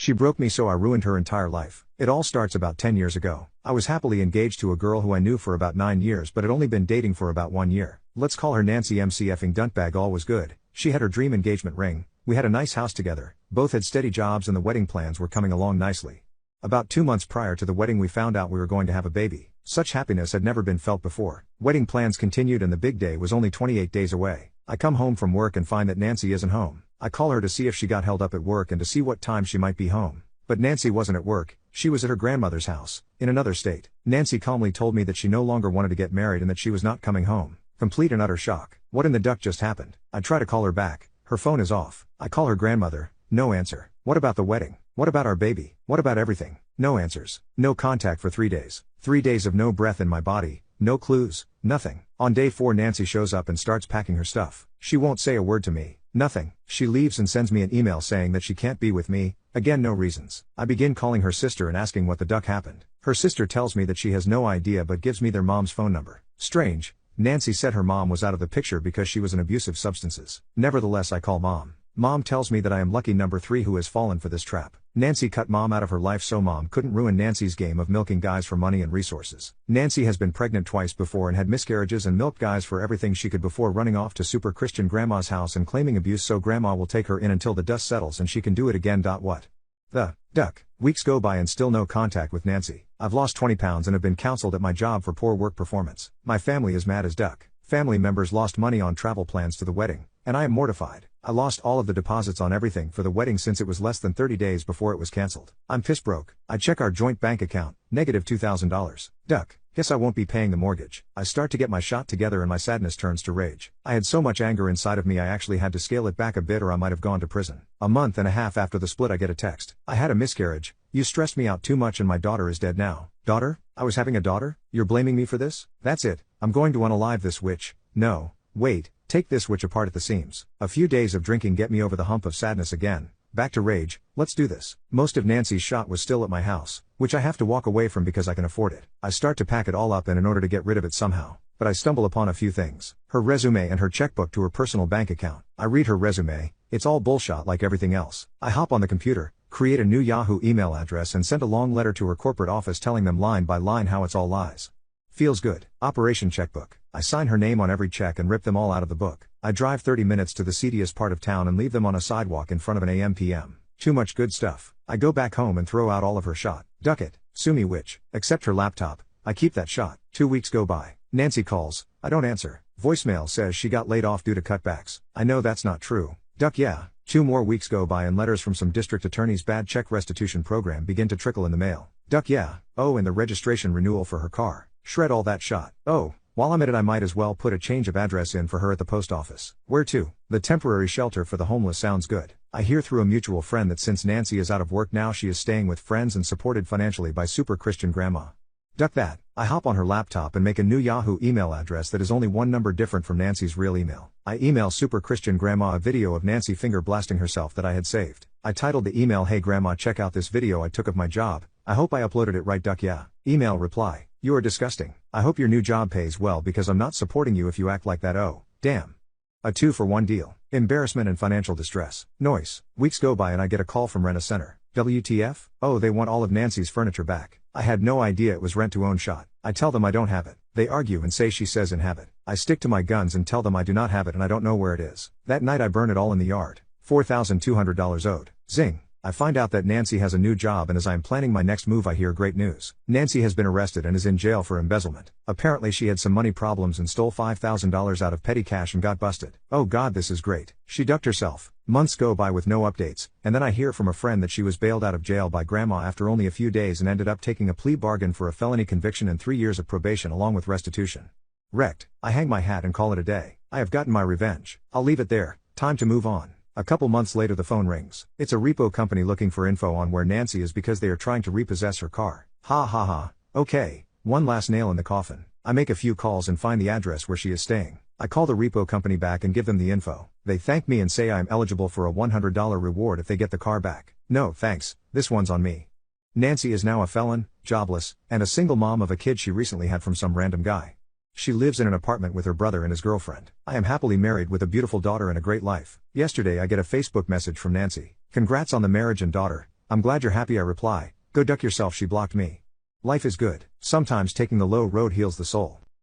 She broke me, so I ruined her entire life. It all starts about 10 years ago. I was happily engaged to a girl who I knew for about 9 years but had only been dating for about 1 year. Let's call her Nancy. MC effing Duntbag. All was good. She had her dream engagement ring, we had a nice house together, both had steady jobs, and the wedding plans were coming along nicely. About 2 months prior to the wedding we found out we were going to have a baby. Such happiness had never been felt before. Wedding plans continued and the big day was only 28 days away. I come home from work and find that Nancy isn't home. I call her to see if she got held up at work and to see what time she might be home. But Nancy wasn't at work, she was at her grandmother's house, in another state. Nancy calmly told me that she no longer wanted to get married and that she was not coming home. Complete and utter shock. What in the duck just happened? I try to call her back, her phone is off. I call her grandmother, no answer. What about the wedding? What about our baby? What about everything? No answers. No contact for 3 days. 3 days of no breath in my body, no clues, nothing. On day 4 Nancy shows up and starts packing her stuff. She won't say a word to me, nothing. She leaves and sends me an email saying that she can't be with me. Again, no reasons. I begin calling her sister and asking what the duck happened. Her sister tells me that she has no idea but gives me their mom's phone number. Strange. Nancy said her mom was out of the picture because she was in abusive substances. Nevertheless, I call mom. Mom tells me that I am lucky number 3 who has fallen for this trap. Nancy cut mom out of her life so mom couldn't ruin Nancy's game of milking guys for money and resources. Nancy has been pregnant twice before and had miscarriages and milked guys for everything she could before running off to super Christian grandma's house and claiming abuse so grandma will take her in until the dust settles and she can do it again. What the duck? Weeks go by and still no contact with Nancy. I've lost 20 pounds and have been counseled at my job for poor work performance. My family is mad as duck. Family members lost money on travel plans to the wedding, and I am mortified. I lost all of the deposits on everything for the wedding since it was less than 30 days before it was cancelled. I'm piss broke. I check our joint bank account, negative $2,000. Duck. Guess I won't be paying the mortgage. I start to get my shot together and my sadness turns to rage. I had so much anger inside of me I actually had to scale it back a bit or I might have gone to prison. A month and a half after the split I get a text. I had a miscarriage. You stressed me out too much and my daughter is dead now. Daughter? I was having a daughter? You're blaming me for this? That's it. I'm going to unalive this witch. No. Wait. Take this witch apart at the seams. A few days of drinking get me over the hump of sadness again. Back to rage. Let's do this. Most of Nancy's shot was still at my house, which I have to walk away from because I can afford it. I start to pack it all up in order to get rid of it somehow. But I stumble upon a few things. Her resume and her checkbook to her personal bank account. I read her resume. It's all bullshit like everything else. I hop on the computer, create a new Yahoo email address and send a long letter to her corporate office telling them line by line how it's all lies. Feels good. Operation Checkbook. I sign her name on every check and rip them all out of the book. I drive 30 minutes to the seediest part of town and leave them on a sidewalk in front of an AM/PM. Too much good stuff. I go back home and throw out all of her shot. Duck it. Sue me witch. Except her laptop. I keep that shot. 2 weeks go by. Nancy calls. I don't answer. Voicemail says she got laid off due to cutbacks. I know that's not true. Duck yeah. 2 more weeks go by and letters from some district attorney's bad check restitution program begin to trickle in the mail. Duck yeah. Oh, and the registration renewal for her car. Shred all that shot. Oh, while I'm at it I might as well put a change of address in for her at the post office. Where to? The temporary shelter for the homeless sounds good. I hear through a mutual friend that since Nancy is out of work now she is staying with friends and supported financially by super Christian grandma. Duck that. I hop on her laptop and make a new Yahoo email address that is only one number different from Nancy's real email. I email super Christian grandma a video of Nancy finger blasting herself that I had saved. I titled the email, "Hey grandma, check out this video I took of my job. I hope I uploaded it right. Duck yeah." Email reply. You are disgusting. I hope your new job pays well because I'm not supporting you if you act like that. Oh, damn. A 2-for-1 deal. Embarrassment and financial distress. Noise. Weeks go by and I get a call from Rent a Center. WTF? Oh, they want all of Nancy's furniture back. I had no idea it was rent to own shot. I tell them I don't have it. They argue and say she says in have it. I stick to my guns and tell them I do not have it and I don't know where it is. That night I burn it all in the yard. $4,200 owed. Zing. I find out that Nancy has a new job and as I am planning my next move I hear great news. Nancy has been arrested and is in jail for embezzlement. Apparently she had some money problems and stole $5,000 out of petty cash and got busted. Oh god, this is great. She ducked herself. Months go by with no updates, and then I hear from a friend that she was bailed out of jail by grandma after only a few days and ended up taking a plea bargain for a felony conviction and 3 years of probation along with restitution. Wrecked. I hang my hat and call it a day. I have gotten my revenge. I'll leave it there. Time to move on. A couple months later the phone rings. It's a repo company looking for info on where Nancy is because they are trying to repossess her car. Ha ha ha. Okay. One last nail in the coffin. I make a few calls and find the address where she is staying. I call the repo company back and give them the info. They thank me and say I am eligible for a $100 reward if they get the car back. No, thanks. This one's on me. Nancy is now a felon, jobless, and a single mom of a kid she recently had from some random guy. She lives in an apartment with her brother and his girlfriend. I am happily married with a beautiful daughter and a great life. Yesterday I get a Facebook message from Nancy. Congrats on the marriage and daughter. I'm glad you're happy, I reply. Go duck yourself, she blocked me. Life is good. Sometimes taking the low road heals the soul.